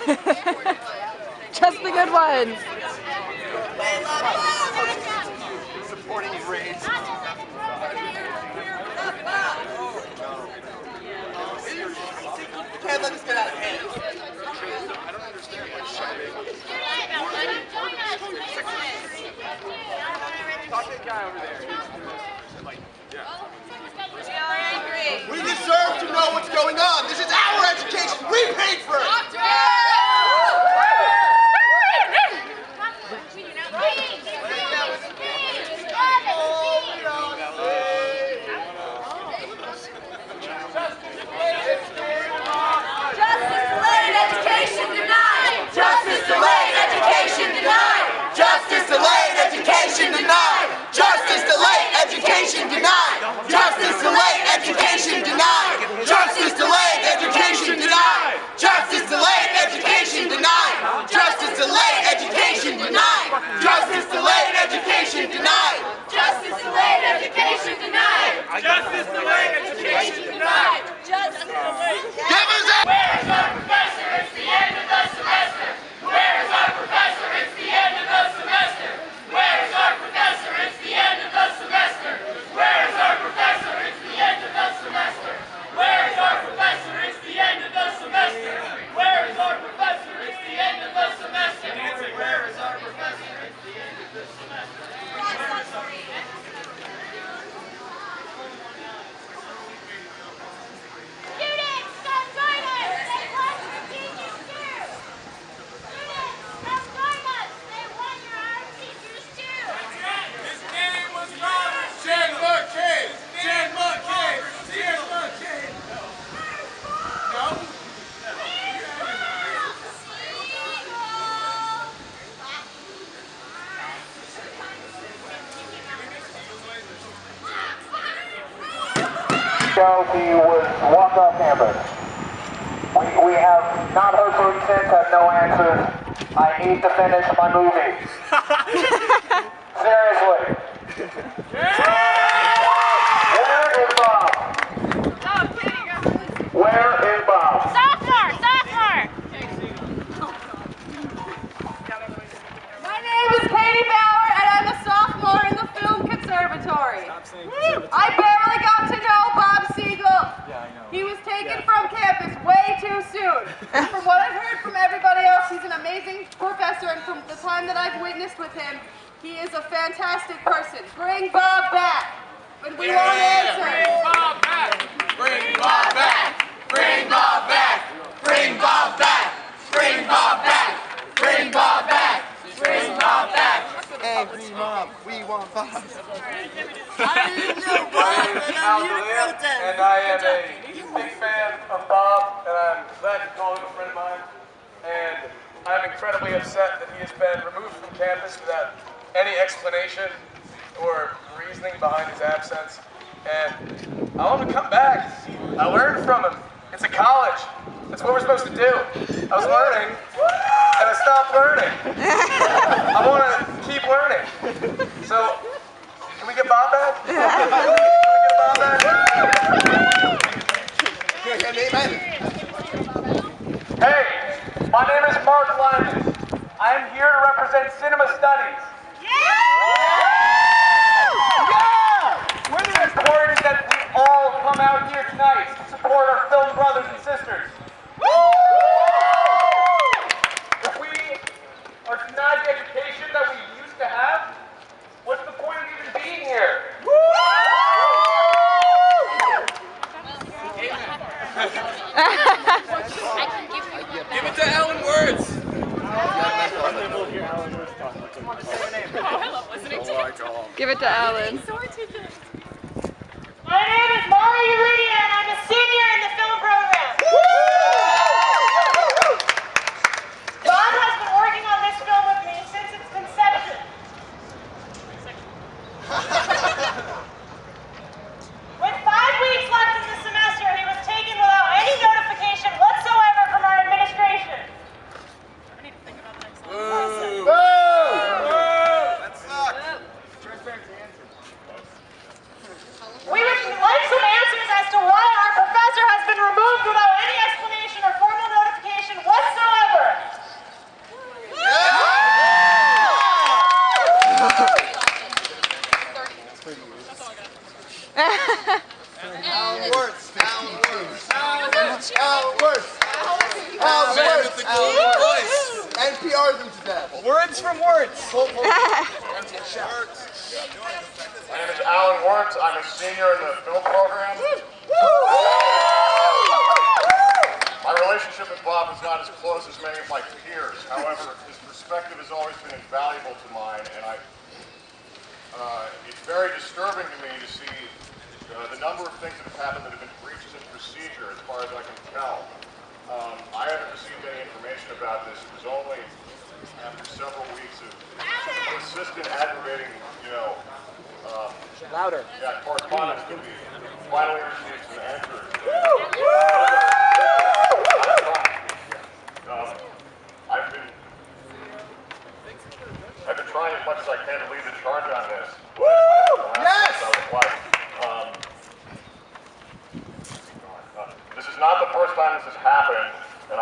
Just the good ones. Supporting grades. Can't let this get out of hand. I don't understand why shouting. Talk to the guy over there. We deserve to know what's going on. This is our education. We paid for it. Justice delayed, education denied. Justice delayed, education denied. Justice delayed, education denied. Justice delayed, education denied. Justice delayed, education denied. Justice delayed, education denied. Justice delayed, education denied. Justice delayed, education denied. Justice delayed, education denied. Justice delayed, education denied. Justice delayed. Give us a. Where is our professor? It's the end of the semester. Where is our professor? It's the end of the semester. Where is our professor? It's the end of the semester. Where is our professor? It's the end of the semester. Where is our professor? It's the end of the semester. Where is our professor? It's the end of the semester. Where is our professor? It's the end of the semester. Students, come join us. They want your teachers too. Students, come join us. They want your art teachers too. His name was Robert Jen McCabe. Jen McCabe. Jen McCabe. No? He was walked off campus. We have not heard from him since, have no answers. I need to finish my movie. Seriously. Where is Bob? Where is Bob? Sophomore! My name is Katie Bauer, and I'm a sophomore in the Film Conservatory. I barely got to know Bob Siegel. He was taken from campus way too soon. From what I've heard from everybody else, he's an amazing professor, and from the time that I've witnessed with him, he is a fantastic person. Bring Bob back. When we want answers. Bring Bob back. Bring Bob back. Bring Bob back. Bring Bob back. Bring Bob back. Bring Bob back. Bring Bob back. Every mob, we want Bob. And I am a big fan of Bob, and I'm glad to call him a friend of mine. And I'm incredibly upset that he has been removed from campus without any explanation or reasoning behind his absence. And I want him to come back. I learned from him. It's a college. That's what we're supposed to do. I was learning, and I stopped learning. I want to keep learning. So, can we get Bob back? Can we get Bob back? Hey, my name is Mark Lyman. I am here to represent Cinema Studies. It's important that we all come out here tonight to support our film brothers and sisters. If we are denied the education that we used to have, what's the point of even being here? Give it to Ellen Words. Give it to Alan. My name is Molly Lydia, and I'm a senior in the film program. Bob has been working on this film with me since its conception. With 5 weeks left in the semester, he was taken without any notification whatsoever from our administration. I need to think about that. That sucks. We would like some answers as to why our professor has been Alan works. Alan works. with the golden voice. NPR them to death. Words from words. My name is Alan Wirtz. I'm a senior in the film program. My relationship with Bob is not as close as many of my peers. However, his perspective has always been invaluable to mine, and it's very disturbing to me to see the number of things that have happened that have been breaches of procedure, as far as I can tell. I haven't received any information about this. It was only after several weeks of persistent, aggravating, Louder. yeah, correspondence that we finally received some answers. I've been trying as much as I can to lead the charge on this. Yes! This is not the first time this has happened, and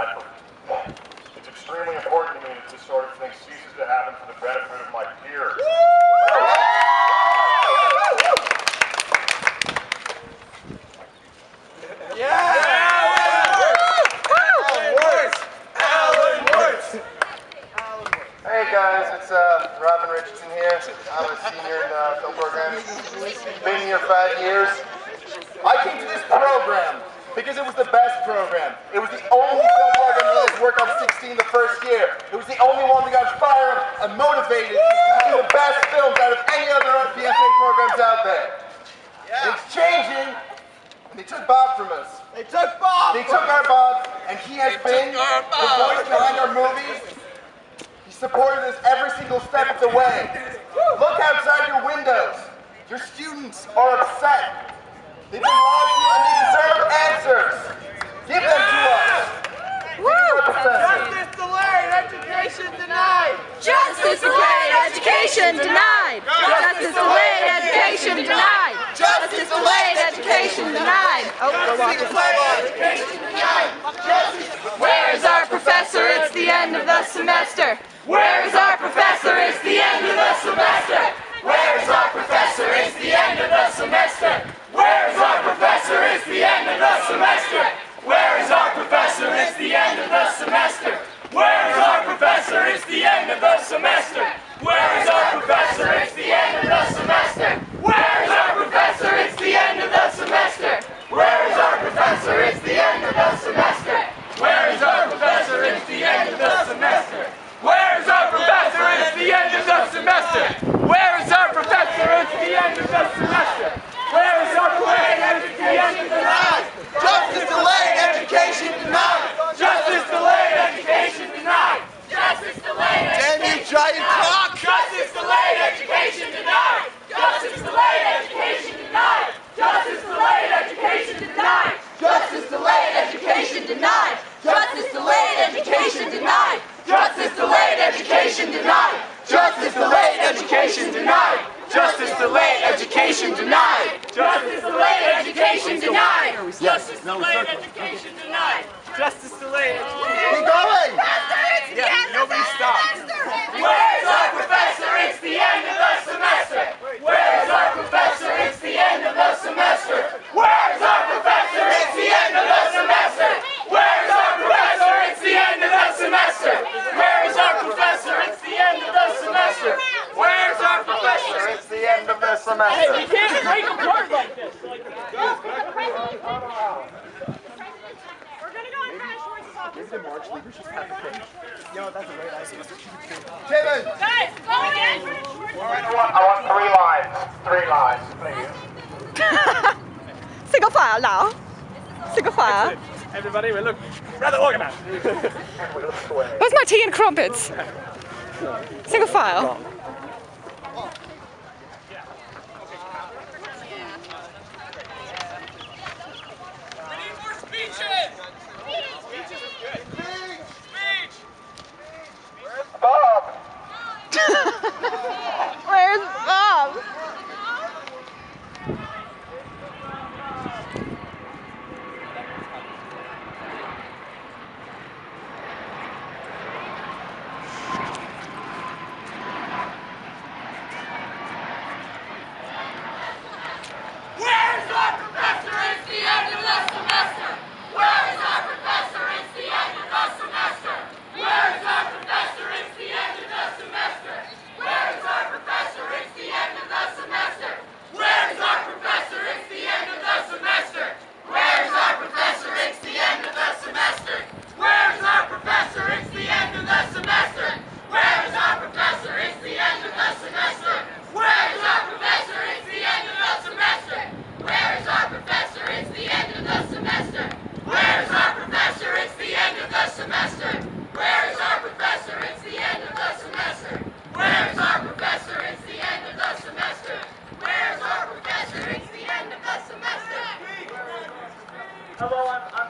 it's extremely important to me that this sort of thing ceases to happen for the benefit of my peers. Hey guys, it's Robin Richardson here. I'm a senior in the film program. Been here 5 years. I came to this program because it was the best program. It was the only film program that let us work on 16 the first year. It was the only one that got us fired up and motivated to do the best films out of any other BFA programs out there. And it's changing. And they took Bob from us. They took Bob. They took our Bob, and he has been the voice behind our movies. He supported us every single step of the way. Look outside your windows. Your students are upset. They've been lied to and they deserve answers. Give them to us. Justice delayed, education denied. Justice delayed, education denied. Justice delayed, education denied. Justice delayed, education denied. Where is our professor? It's the end of the semester. Where is our professor? It's the end of the semester. Where is our professor? It's the end of the semester. Where is our professor? It's the end of the semester. Where is our professor? It's the end of the semester. Where is our professor? It's the end of the semester. Where is our professor? It's the end of the semester. Where is our professor? It's the end of the semester. Where is our professor? It's the end of the semester. Where is our professor? It's the end of the semester. Where is our professor? It's the end of the semester. Where is our professor? It's the end of the semester. Where is our education denied? Justice delayed, education denied. Justice delayed, education denied. Justice delayed, Damn you, giant cock. Justice delayed, education denied. Justice delayed, education denied. Justice delayed, education denied. Justice delayed, education denied. Justice delayed, education denied. Justice delayed, education denied. Justice delayed, education denied. Justice delayed, education denied. Justice delayed, education denied. Justice delayed, education denied. Justice delayed. Keep going. Yeah, nobody stopped. Where is our professor? It's the end of the semester. Where is our professor? It's the end of the semester. Where is our professor? It's the end of the semester. Where is our professor? It's the end of the semester. Where is our professor? It's the end of the semester. Where is our professor? It's the end of the semester. You can't break apart like this. We're gonna go in French. Kevin. Guys, go again. I want 3 lines. 3 lines, please. 4個牌嗱，4個牌。 Everybody will look rather organized. Where's my tea and crumpets? Single file. Bob! Where's Bob?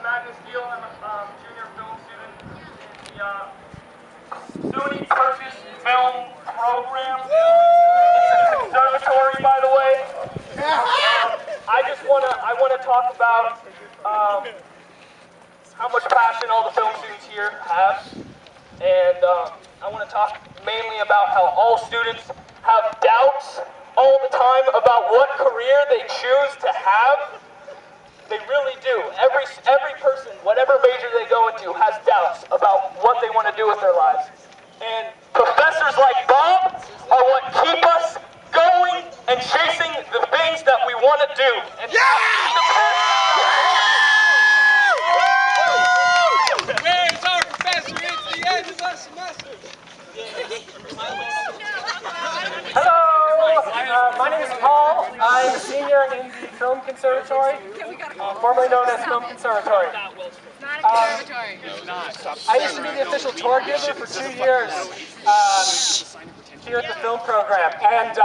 Magnus Steele. I'm a junior film student in the SUNY Purchase Film program. It's a conservatory, by the way. I wanna talk about how much passion all the film students here have, and I want to talk mainly about how all students have doubts all the time about what career they choose to have. They really do. Every person, whatever major they go into, has doubts about what they want to do with their lives. And professors like Bob are what keep us going and chasing the things that we want to do. And Where's our professor? It's the end of the semester. Hello, my name is Paul. I'm a senior in the Film Conservatory, formerly known as Film Conservatory. I used to be the official tour giver for 2 years here at the film program, and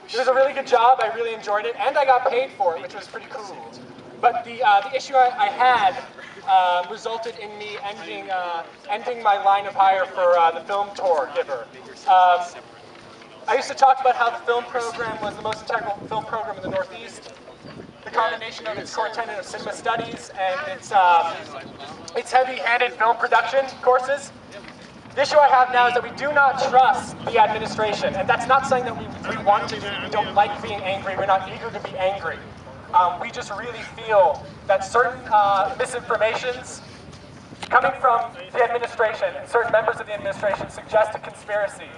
it was a really good job. I really enjoyed it, and I got paid for it, which was pretty cool. But the issue I had resulted in me ending my line of hire for the film tour giver. I used to talk about how the film program was the most integral film program in the Northeast. The combination of its core tenet of cinema studies and its heavy-handed film production courses. The issue I have now is that we do not trust the administration, and that's not saying that we want to, we don't like being angry, we're not eager to be angry. We just really feel that certain misinformations coming from the administration and certain members of the administration suggest a conspiracy.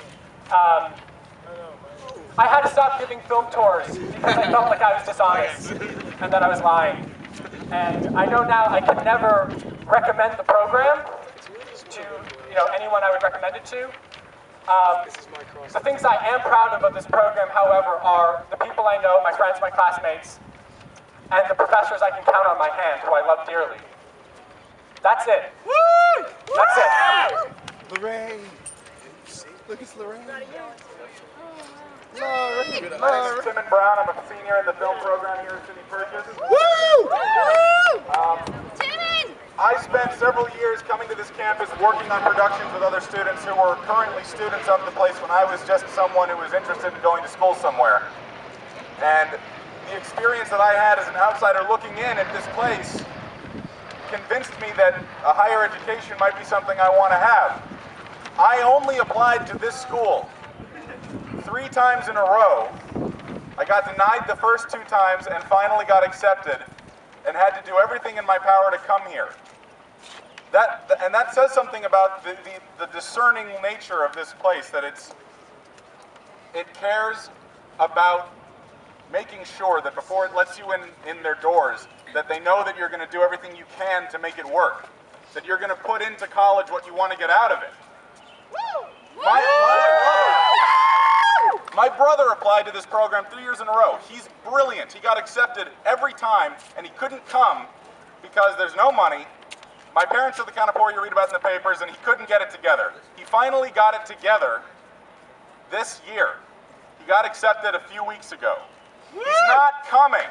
I had to stop giving film tours because I felt like I was dishonest and that I was lying. And I know now I can never recommend the program to anyone I would recommend it to. The things I am proud of this program, however, are the people I know, my friends, my classmates, and the professors I can count on my hand, who I love dearly. That's it. Woo! That's it. Lorraine. Look, it's Lorraine. Tim Brown. I'm a senior in the film program here at SUNY Purchase. Woo! I spent several years coming to this campus working on productions with other students who were currently students of the place when I was just someone who was interested in going to school somewhere. And the experience that I had as an outsider looking in at this place convinced me that a higher education might be something I want to have. I only applied to this school 3 times in a row. I got denied the first 2 times and finally got accepted and had to do everything in my power to come here. That says something about the discerning nature of this place, that it cares about making sure that before it lets you in their doors, that they know that you're going to do everything you can to make it work, that you're going to put into college what you want to get out of it. My brother applied to this program 3 years in a row. He's brilliant. He got accepted every time, and he couldn't come because there's no money. My parents are the kind of poor you read about in the papers, and he couldn't get it together. He finally got it together this year. He got accepted a few weeks ago. He's not coming.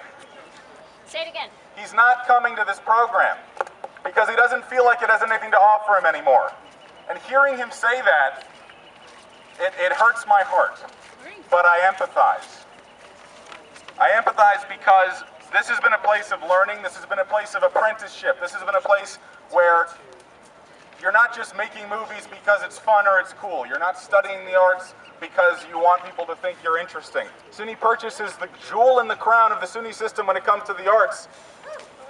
Say it again. He's not coming to this program because he doesn't feel like it has anything to offer him anymore. And hearing him say that, it hurts my heart. But I empathize. I empathize because this has been a place of learning, this has been a place of apprenticeship, this has been a place where you're not just making movies because it's fun or it's cool. You're not studying the arts because you want people to think you're interesting. SUNY Purchase is the jewel in the crown of the SUNY system when it comes to the arts,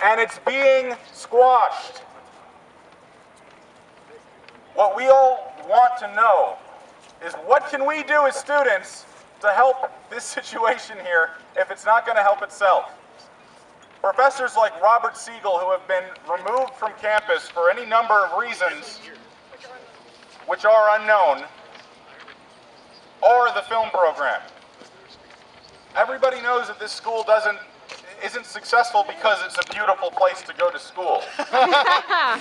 and it's being squashed. What we all want to know is what can we do as students to help this situation here if it's not going to help itself. Professors like Robert Siegel, who have been removed from campus for any number of reasons which are unknown, or the film program. Everybody knows that this school isn't successful because it's a beautiful place to go to school. A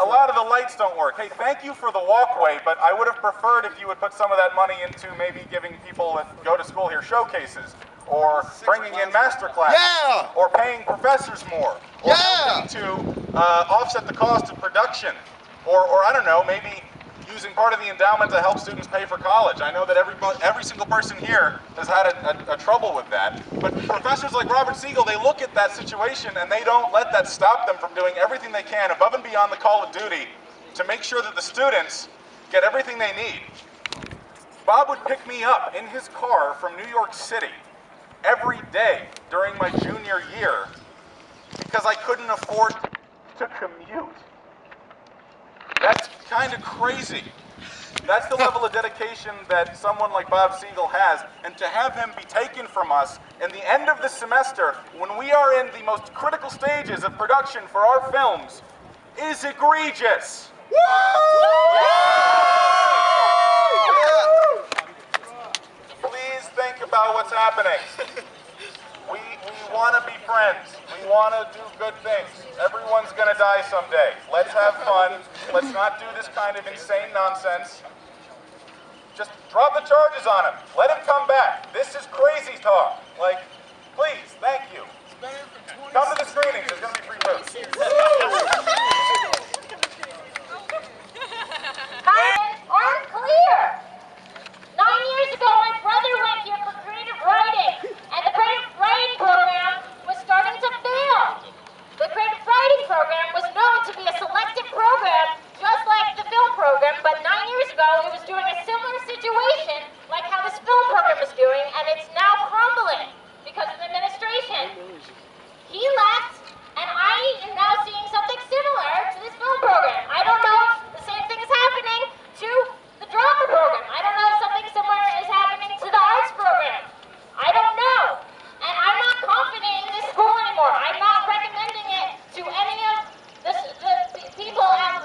lot of the lights don't work. Hey, thank you for the walkway, but I would have preferred if you would put some of that money into maybe giving people that go to school here showcases. or bringing in master classes, or paying professors more, or helping to offset the cost of production, or I don't know, maybe using part of the endowment to help students pay for college. I know that every single person here has had a trouble with that, but professors like Robert Siegel, they look at that situation and they don't let that stop them from doing everything they can above and beyond the call of duty to make sure that the students get everything they need. Bob would pick me up in his car from New York City every day during my junior year because I couldn't afford to commute. That's kind of crazy. That's the level of dedication that someone like Bob Siegel has, and to have him be taken from us in the end of the semester when we are in the most critical stages of production for our films is egregious. Please think about what's happening. We want to be friends. We want to do good things. Everyone's going to die someday. Let's have fun. Let's not do this kind of insane nonsense. Just drop the charges on him. Let him come back. This is crazy talk. Like, please, thank you. Come to the screenings. There's going to be free food. Unclear. 9 years ago, my brother went here for creative writing, and the creative writing program was starting to fail. The creative writing program was known to be a selective program, just like the film program, but 9 years ago, it was doing a similar situation like how this film program was doing, and it's now crumbling because of the administration. He left, and I am now seeing something similar to this film program. I don't know if the same thing is happening to the drama program. I don't know if something similar is happening to the arts program. I don't know. And I'm not confident in this school anymore. I'm not recommending it to any of the people at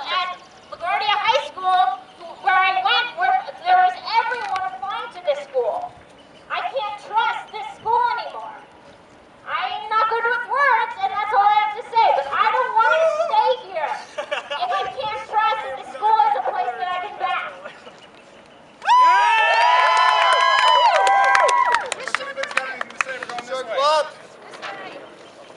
LaGuardia High School where I went, where there was everyone applying to this school. I can't trust this school anymore. I'm not good with words, and that's all I have to say, but I don't want to stay here if I can't trust that the school is a place that I can back.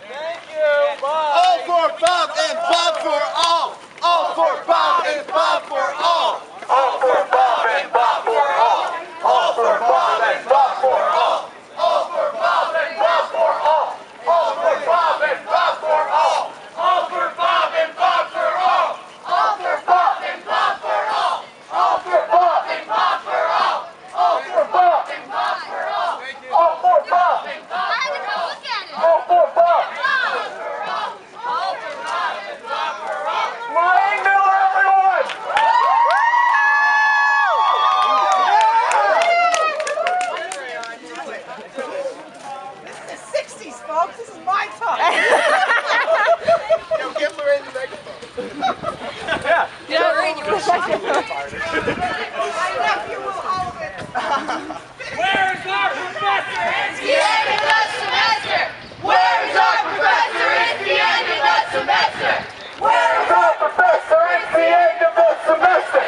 Thank you, Bob. All for Bob and Bob for all. All for Bob and Bob for all. All for Bob and Bob for all. All for Bob and Bob for all. All for Bob and Bob for all. All for Bob and Bob for all. All for Bob and Bob for all. All for Bob and Bob for all. All for Bob and Bob for all. All for Bob and Bob for all. All for Bob and Bob for all. All for Bob. All for Bob and Bob for all. Ryan Miller, everyone! This is the 60s, folks. This is my time. Yo, give Lorraine the microphone. Yeah, Lorraine, you were my nephew will hold it. Where's our professor? It's the end of the semester. Where's our professor? It's the end of the semester. Where's our professor? It's the end of the semester.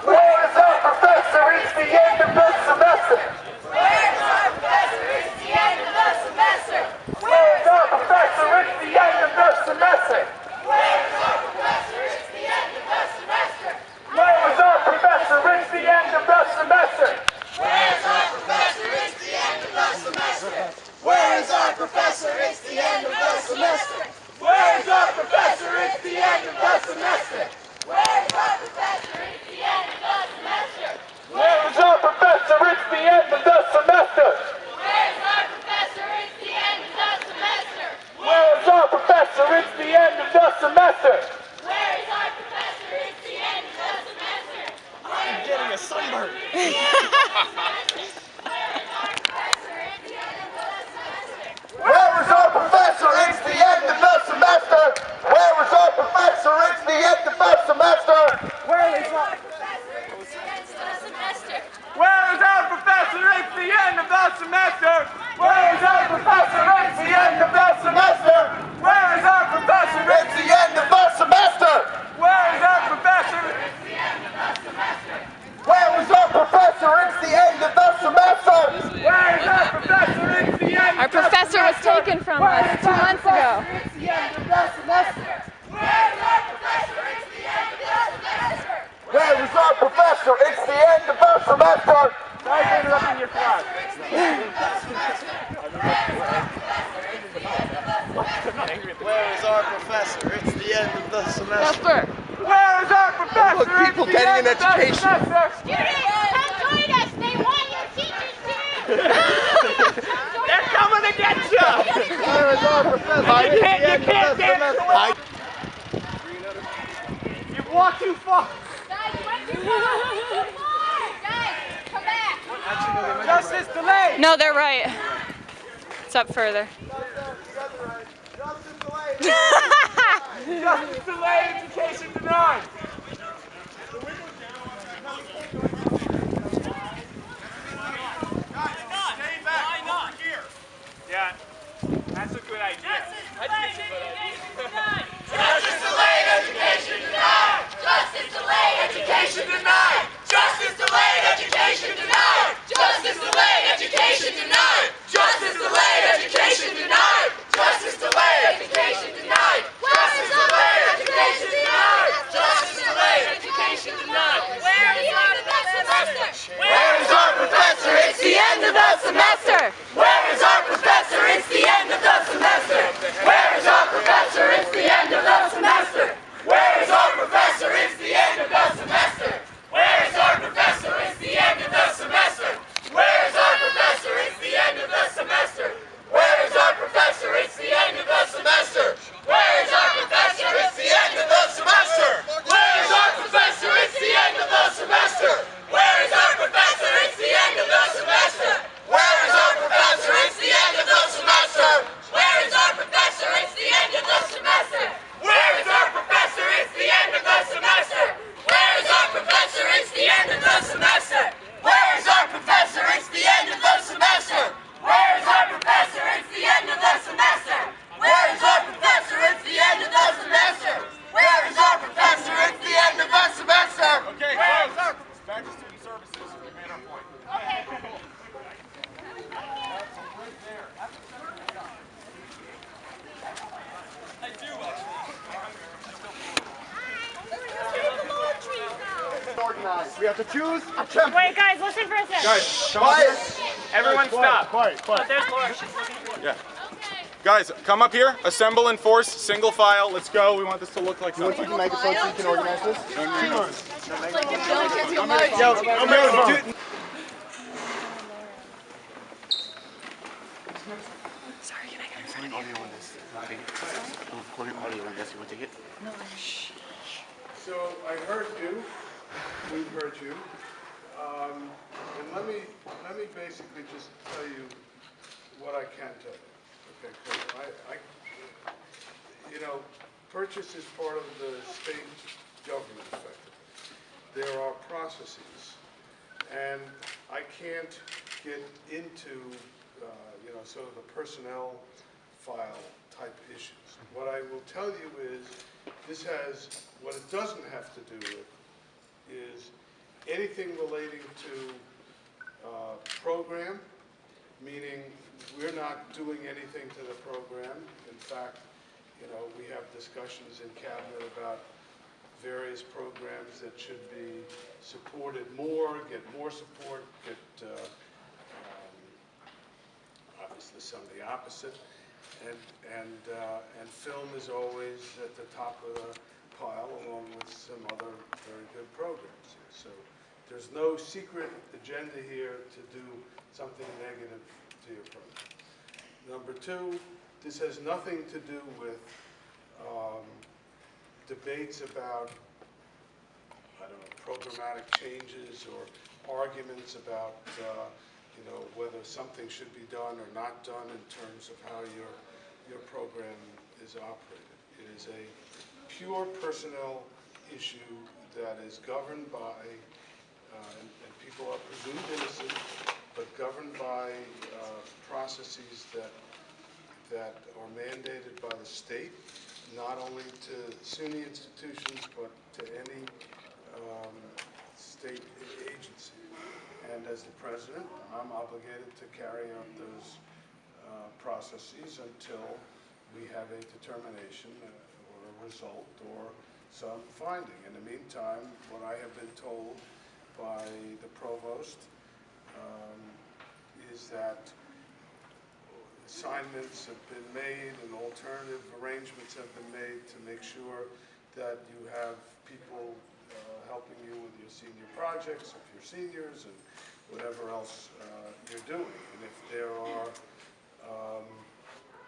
Where's our professor? It's the end of the semester. Where's our professor? It's the end of the semester. Where's our professor? It's the end of the semester. Where's our professor? It's the end of the semester. Where's our professor? It's the end of the semester. Where's our professor? It's the end of the semester. Where's our professor? It's the end of the semester. Where's our professor? It's the end of the semester. Where's our professor? It's the end of the semester. Where's our professor? It's the end of the semester. Where's our professor? It's the end of the semester. Where's our professor? It's the end of the semester. Where's our professor? It's the end of the semester. I'm getting a sunburn. Where is our professor? It's the end of the semester. Where is our professor? It's the end of the semester. Where is our professor? It's the end of the semester. Where is our professor? It's the end of the semester. Where is our professor? It's the end of the semester. Where is our professor? It's the end of the semester. Where is our professor? It's the end of the semester. Where is our professor? It's the end of the semester. semester. It's the end of the semester. Sorry for interrupting your class. Where is our professor? It's the end of the semester. Where is our professor? Look, people getting an education. Students, come join us. They want your teachers too. They're coming to get you. Where is our professor? You can't dance away. You walk too far. Guys, you went too far. Guys, come back. Justice delayed. No, they're right. It's up further. Justice delayed, education denied. Why not? Here. Yeah, that's a good idea. I think it's a good idea. Justice delayed, education denied. Justice delayed, education denied. Justice delayed, education denied. Justice delayed, education denied. Justice delayed, education denied. Justice delayed, education denied. Justice delayed, education denied. Justice delayed, education denied. Where is our professor? Where is our professor? It's the end of the semester. Where is our professor? It's the end of the semester. Where is our professor? It's the end of the semester. Where is our professor? It's the end of the semester. Where is our professor? It's the end of the semester. Where is our professor? It's the end of the semester. Where is our professor? It's the end of the semester. Where is our professor? It's the end of the semester. Where is our professor? It's the end of the semester. Where is our professor? It's the end of the semester. Where is our professor? It's the end of the semester. Where is our professor? It's the end of the semester. Where is our professor? It's the end of the semester. Where is our professor? It's the end of the semester. Where is our professor? It's the end of the semester. Where is our professor? It's the end of the semester. Where is our professor? It's the end of the semester. Where is our professor? It's the end of the semester. Okay, folks. Back to student services. We made our point. Organized. We have to choose a champion. Wait, guys, listen for a second. Guys, come Quiet. up here. Everyone stop. Quiet. There's Laura. Yeah. Guys, come up here. Assemble in force. Single file. Let's go. We want this to look like You want something. to take a microphone so you can organize this? Sorry, can I get Recording audio on this. I'm recording audio on this. You want to take it? So I heard you, we've heard you, and let me basically just tell you what I can tell you. Okay, because you know, Purchase is part of the state government, effectively. There are processes, and I can't get into, you know, sort of the personnel file type issues. What I will tell you is, this has, what it doesn't have to do with is anything relating to program, meaning we're not doing anything to the program. In fact, you know, we have discussions in cabinet about various programs that should be supported more, get more support, get obviously some of the opposite. And film is always at the top of the pile, along with some other very good programs here. So there's no secret agenda here to do something negative to your program. Number two, this has nothing to do with debates about, I don't know, programmatic changes or arguments about you know, whether something should be done or not done in terms of how your program is operated. It is a pure personnel issue that is governed by, and people are presumed innocent, but governed by processes that are mandated by the state, not only to SUNY institutions, but to any state agency. And as the president, I'm obligated to carry out those processes until we have a determination or a result or some finding. In the meantime, what I have been told by the provost is that assignments have been made and alternative arrangements have been made to make sure that you have people helping you with your senior projects, if you're seniors, and whatever else you're doing. And if there are,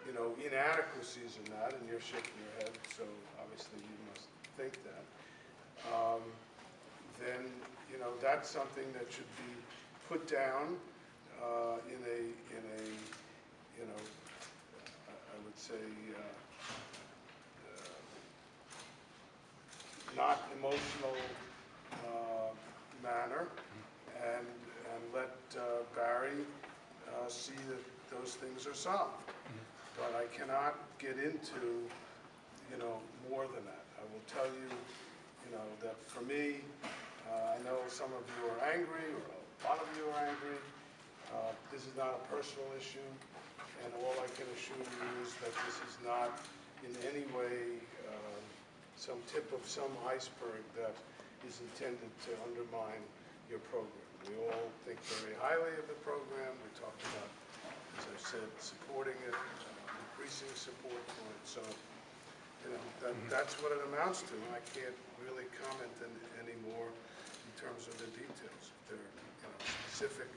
you know, inadequacies in that, and you're shaking your head, so obviously you must think that, then, you know, that's something that should be put down in a, you know, I would say, not emotional manner, and let Barry see that those things are solved. But I cannot get into, you know, more than that. I will tell you, you know, that for me, I know some of you are angry, or a lot of you are angry. This is not a personal issue, and all I can assure you is that this is not in any way some tip of some iceberg that is intended to undermine your program. We all think very highly of the program. We talked about, as I said, supporting it, increasing support for it. So, you know, that's what it amounts to. I can't really comment any more in terms of the details. If there are, you know, specific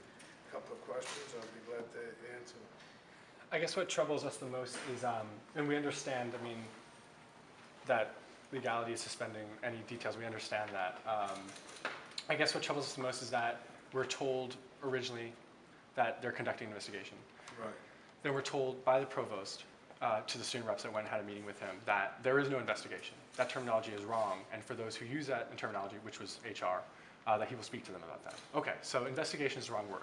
couple of questions, I'll be glad to answer them. I guess what troubles us the most is, and we understand, I mean, that legality is suspending any details. We understand that. I guess what troubles us the most is that we're told originally that they're conducting an investigation. Right. Then we're told by the provost to the student reps that went and had a meeting with him that there is no investigation. That terminology is wrong. And for those who use that terminology, which was HR, that he will speak to them about that. Okay, so investigation is the wrong word.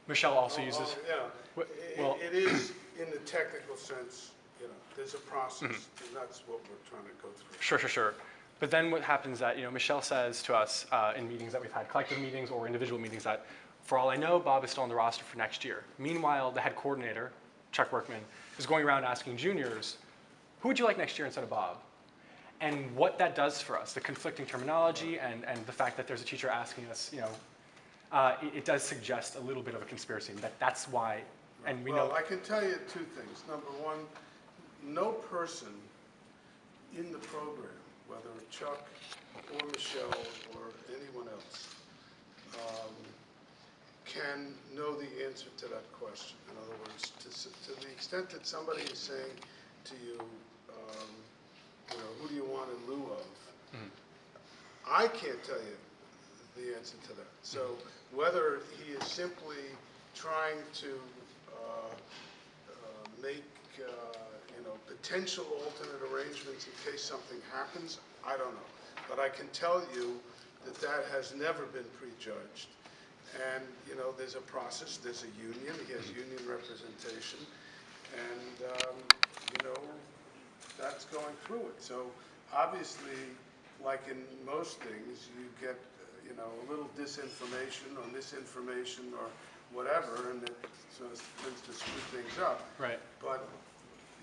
Michelle also uses... Yeah. Well, it is, in the technical sense, you know, there's a process, and that's what we're trying to go through. Sure. But then what happens is that, you know, Michelle says to us in meetings that we've had, collective meetings or individual meetings, that for all I know, Bob is still on the roster for next year. Meanwhile, the head coordinator, Chuck Workman, is going around asking juniors, who would you like next year instead of Bob? And what that does for us, the conflicting terminology and the fact that there's a teacher asking us, you know, it does suggest a little bit of a conspiracy. That's why, and we know... Well, I can tell you two things. Number one, no person in the program, whether Chuck or Michelle or anyone else, can know the answer to that question. In other words, to the extent that somebody is saying to you, you know, who do you want in lieu of, I can't tell you the answer to that. So whether he is simply trying to make you know, potential alternate arrangements in case something happens, I don't know. But I can tell you that that has never been prejudged. And, you know, there's a process, there's a union, he has union representation, and, you know, that's going through it. So obviously, like in most things, you get, you know, a little disinformation or misinformation or whatever, and it sort of tends to screw things up. Right. But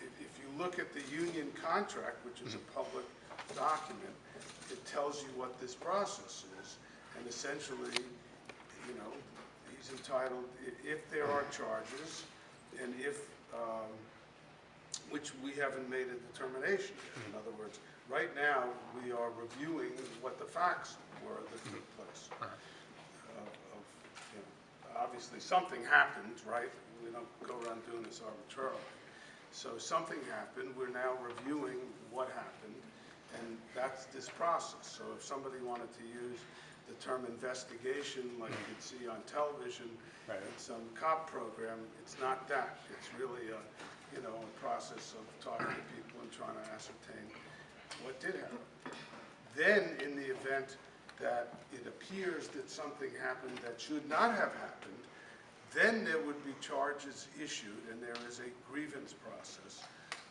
if you look at the union contract, which is a public document, it tells you what this process is. And essentially, you know, he's entitled, if there are charges, and if, which we haven't made a determination yet. In other words, right now, we are reviewing what the facts were that took place. You know, obviously, something happened, right? We don't go around doing this arbitrarily. So something happened. We're now reviewing what happened, and that's this process. So if somebody wanted to use the term investigation, like you could see on television in some cop program, it's not that. It's really a, you know, a process of talking to people and trying to ascertain what did happen. Then, in the event that it appears that something happened that should not have happened, then there would be charges issued, and there is a grievance process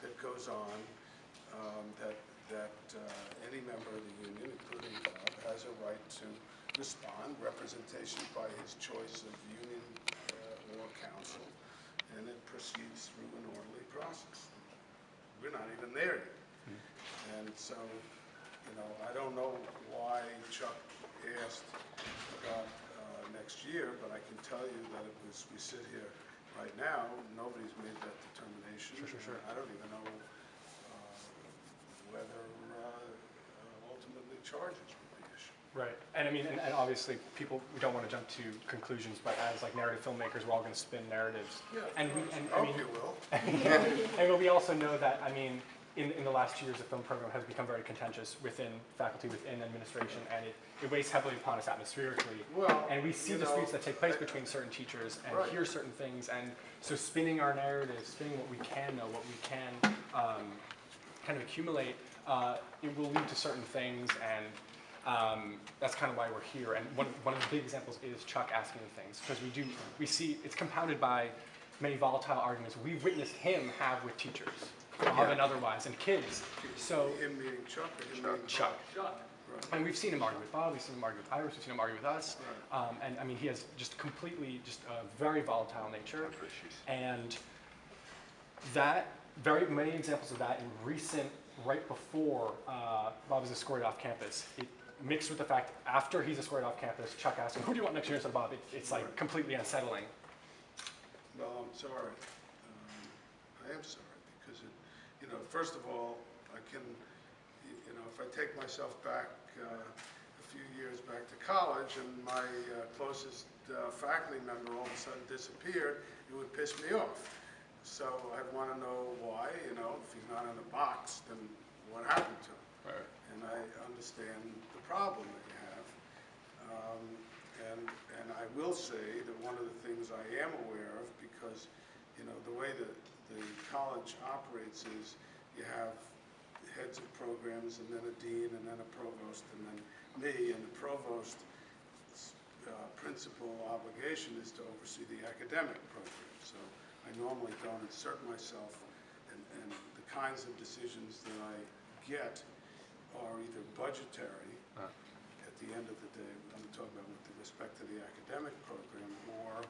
that goes on that any member of the union, including Bob, has a right to respond, representation by his choice of union or counsel, and it proceeds through an orderly process. We're not even there yet. And so, you know, I don't know why Chuck asked about next year, but I can tell you that it was, we sit here right now, nobody's made that determination. Sure. I don't even know whether ultimately charges would be issued. Right, and I mean, and obviously people, we don't want to jump to conclusions, but as like narrative filmmakers, we're all going to spin narratives. Yeah, and I hope you will. And we also know that, I mean, in the last 2 years, the film program has become very contentious within faculty, within administration, and it weighs heavily upon us atmospherically. Well, and we see disputes that take place between certain teachers and hear certain things, and so spinning our narratives, spinning what we can know, what we can kind of accumulate, it will lead to certain things, and that's kind of why we're here. And one of the big examples is Chuck asking things, because we see it's compounded by many volatile arguments we've witnessed him have with teachers, and otherwise, and kids. So Him meeting Chuck or him meeting Chuck. Bob? And we've seen him argue with Bob, we've seen him argue with Iris, we've seen him argue with us. And I mean, he has just completely, just a very volatile nature. And that, very many examples of that in recent, right before Bob is escorted off campus. It mixed with the fact after he's escorted off campus, Chuck asks him, who do you want next year? So Bob, it's like completely unsettling. Well, I'm sorry. I am sorry because, you know, first of all, I can, you know, if I take myself back a few years back to college and my closest faculty member all of a sudden disappeared, it would piss me off. So I'd want to know why, you know, if he's not in a box, then what happened to him? Right. And I understand the problem that you have. And I will say that one of the things I am aware of, because, you know, the way that the college operates is you have heads of programs and then a dean and then a provost and then me, and the provost's principal obligation is to oversee the academic program. So I normally don't insert myself, and the kinds of decisions that I get are either budgetary at the end of the day, I'm talking about with respect to the academic program, or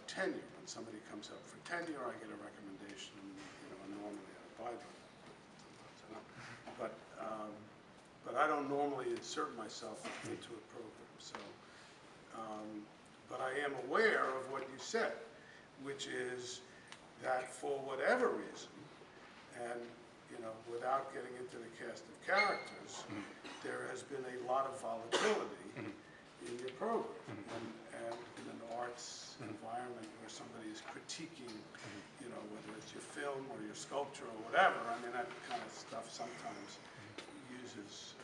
tenure. When somebody comes up for tenure, I get a recommendation, you know, and normally I abide by that. Sometimes I don't. But I don't normally insert myself into a program. So, but I am aware of what you said, which is that for whatever reason, and you know, without getting into the cast of characters, there has been a lot of volatility in your program, and in an arts environment where somebody is critiquing, you know, whether it's your film or your sculpture or whatever. I mean, that kind of stuff sometimes uses,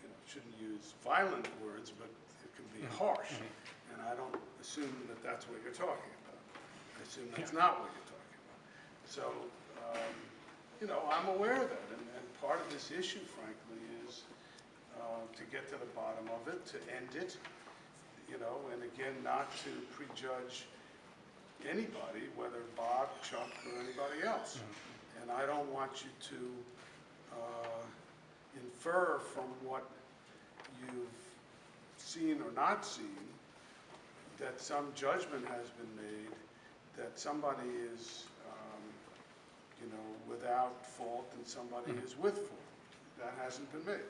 you know, shouldn't use violent words, but it can be harsh. And I don't assume that that's what you're talking about. I assume that's not what you're talking about. So, you know, I'm aware of that, and part of this issue, frankly, is to get to the bottom of it, to end it, you know, and again, not to prejudge anybody, whether Bob, Chuck, or anybody else. And I don't want you to infer from what you've seen or not seen that some judgment has been made that somebody is, you know, without fault and somebody is with fault. That hasn't been made.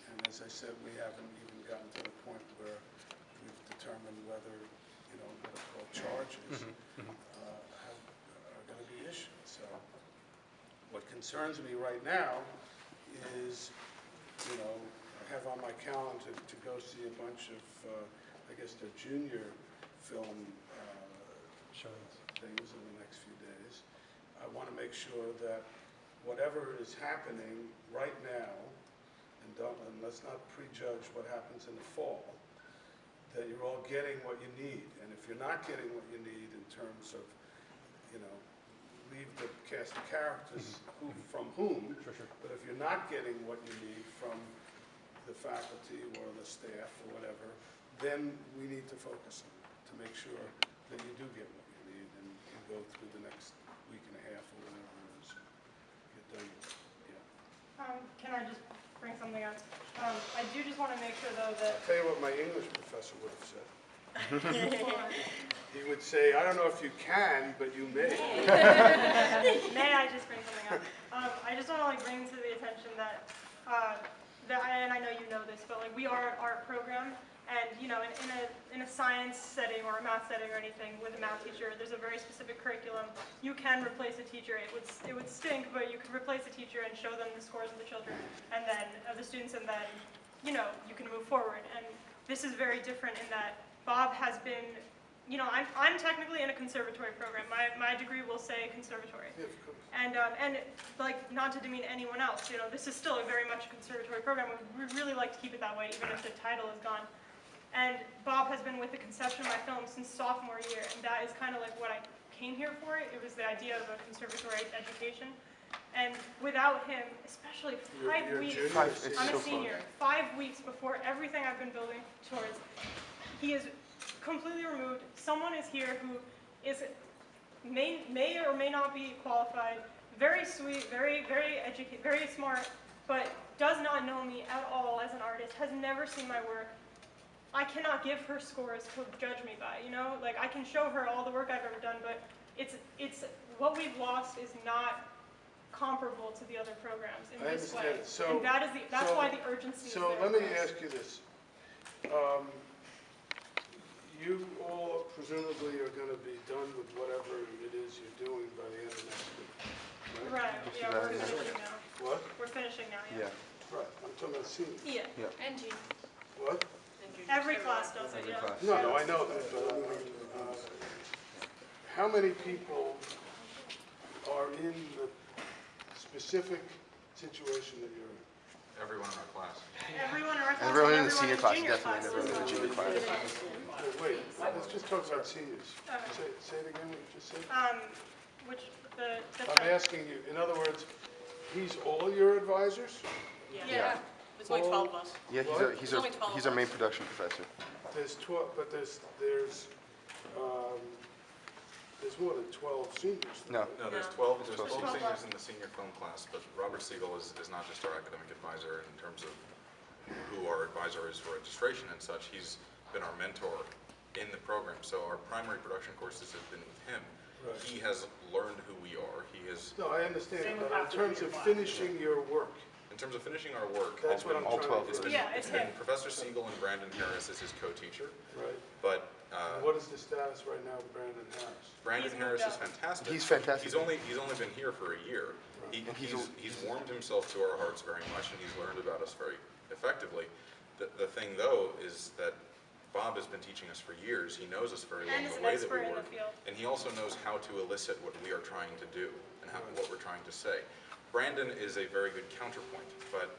And as I said, we haven't even gotten to the point where we've determined whether, you know, what are called charges are going to be issued. So what concerns me right now is, you know, I have on my calendar to go see a bunch of, I guess they're junior film things in the next few days. I want to make sure that whatever is happening right now, and let's not prejudge what happens in the fall, that you're all getting what you need. And if you're not getting what you need in terms of, you know, leave the cast of characters from whom, but if you're not getting what you need from the faculty or the staff or whatever, then we need to focus on it to make sure that you do get what you need and you go through the next week and a half or whatever it is, get done with it. Yeah. Can I just bring something up? I do just want to make sure, though, that... I'll tell you what my English professor would have said. He would say, I don't know if you can, but you may. May I just bring something up? I just want to bring to the attention that and I know you know this, but like we are an art program, and you know, in a science setting or a math setting or anything with a math teacher, there's a very specific curriculum. You can replace a teacher. It would stink, but you could replace a teacher and show them the scores of the children, and then of the students, and then you know you can move forward. And this is very different in that Bob has been. You know, I'm technically in a conservatory program. My degree will say conservatory. And like, not to demean anyone else, you know, this is still a very much a conservatory program. We really like to keep it that way, even if the title is gone. And Bob has been with the conception of my film since sophomore year, and that is kind of like what I came here for. It was the idea of a conservatory education. And without him, especially 5 weeks, I'm a senior, 5 weeks before everything I've been building towards, he is completely removed. Someone is here who may or may not be qualified, very sweet, very educated, very smart, but does not know me at all as an artist, has never seen my work. I cannot give her scores to judge me by, you know? Like, I can show her all the work I've ever done, but it's what we've lost is not comparable to the other programs in this way. So, and that's why the urgency is there. So let me ask you this. You all presumably are going to be done with whatever it is you're doing by the end of next week, right? Yeah, we're finishing now. What? We're finishing now, yeah. Right, I'm talking about seniors. Yeah. And juniors. What? Every class does it, yeah. No, I know that, but how many people are in the specific situation that you're in? Everyone in our class. Everyone in our class. Everyone in the everyone senior class, junior definitely. class. Everyone in the junior class. Wait, let's just talk about seniors. Say it again, what you just said. Which the I'm asking you, in other words, he's all your advisors? Yeah. There's only 12 of us. Yeah, he's our main production professor. There's 12, but there's more than 12 seniors. No. No, there's 12 seniors in the senior film class, but Robert Siegel is not just our academic advisor in terms of who our advisor is for registration and such. He's been our mentor in the program. So our primary production courses have been with him. Right. He has learned who we are. He has. No, I understand, but in terms of finishing your work. In terms of finishing our work, That's what I'm all trying 12. to do. It's been Professor Siegel and Brandon Harris as his co-teacher. Right. But what is the status right now of Brandon Harris? Brandon Harris is fantastic. He's fantastic. He's only been here for a year. He's warmed himself to our hearts very much, and he's learned about us very effectively. The thing though is that Bob has been teaching us for years. He knows us very well in the way that we work, and he also knows how to elicit what we are trying to do and what we're trying to say. Brandon is a very good counterpoint, but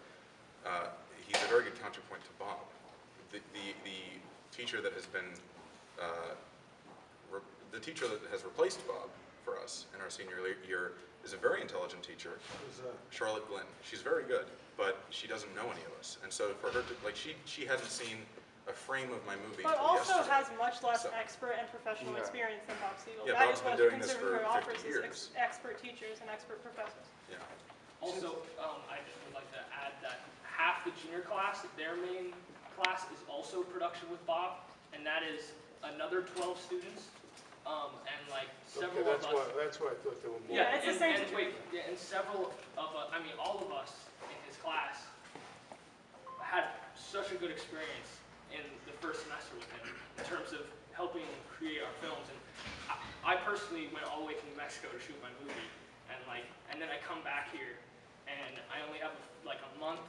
he's a very good counterpoint to Bob. The teacher that has been the teacher that has replaced Bob for us in our senior year is a very intelligent teacher, Charlotte Glynn. She's very good, but she doesn't know any of us, and so for her to she hadn't seen a frame of my movie. But also yesterday. has much less expert and professional experience than Bob Siegel. Yeah, that Bob's is been what doing the this for conservatory 50 offers years. is expert teachers and expert professors. Yeah. Also, I just would like to add that half the junior class, their main class is also production with Bob, and that is another 12 students, and like several of us. That's why I thought there were more. Yeah, it's the same. And several of us, I mean, all of us in his class had such a good experience in the first semester with him in terms of helping create our films. And I personally went all the way to New Mexico to shoot my movie, and then I come back here, and I only have like a month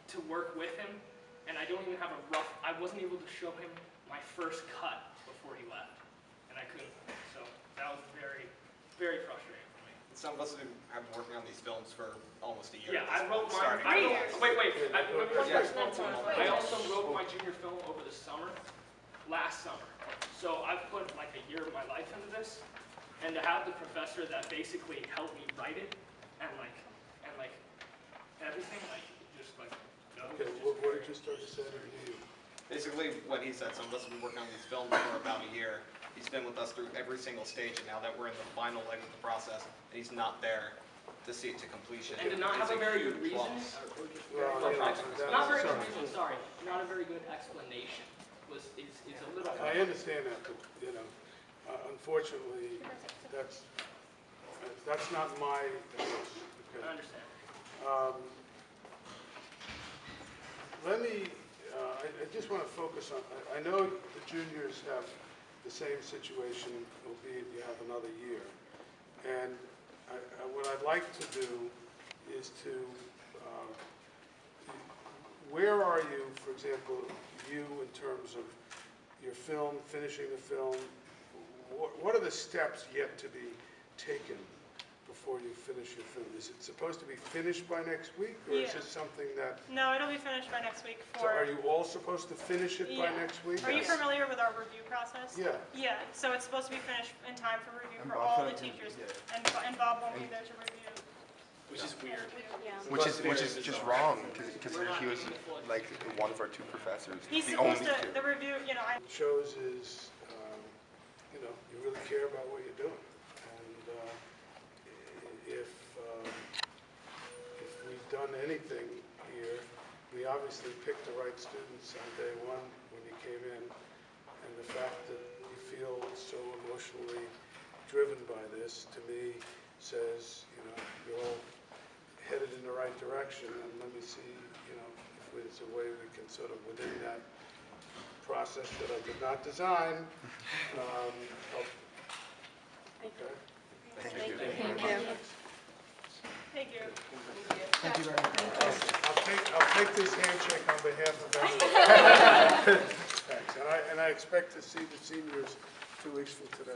to work with him, and I don't even have I wasn't able to show him my first cut before he left, and I couldn't. So that was very, very frustrating for me. Some of us have been working on these films for almost a year. Yeah, I wrote mine. I also wrote my junior film over the summer, last summer. So I've put like a year of my life into this, and to have the professor that basically helped me write it, and everything, Okay, what did you start to say to you? Basically, what he said, some of us have been working on these films for about a year. He's been with us through every single stage, and now that we're in the final leg of the process, and he's not there to see it to completion. And to not have a very good reason. Not very good reason, sorry. Not a very good explanation is a little. I understand that, but unfortunately, that's not my approach. Okay. I understand. I just want to focus on, I know the juniors have the same situation, albeit you have another year. And what I'd like to do is to, where are you, for example, you in terms of your film, finishing the film, what are the steps yet to be taken before you finish your film? Is it supposed to be finished by next week, or is it something that... No, it'll be finished by next week. So are you all supposed to finish it by next week? Are you familiar with our review process? Yeah. Yeah, so it's supposed to be finished in time for review for all the teachers, and Bob won't be there to review. Which is weird. Which is just wrong, because he was like one of our two professors. He's the supposed only to, the review, you know, What it shows is, you know, you really care about what you're doing. And if we've done anything here, we obviously picked the right students on day one when you came in. And the fact that you feel so emotionally driven by this, to me, says, you know, you're all headed in the right direction. And let me see, you know, if there's a way we can sort of, within that process that I did not design, okay. Thank you. Thank you. Thank you very much. I'll take this handshake on behalf of everyone. Thanks. And I expect to see the seniors 2 weeks from today.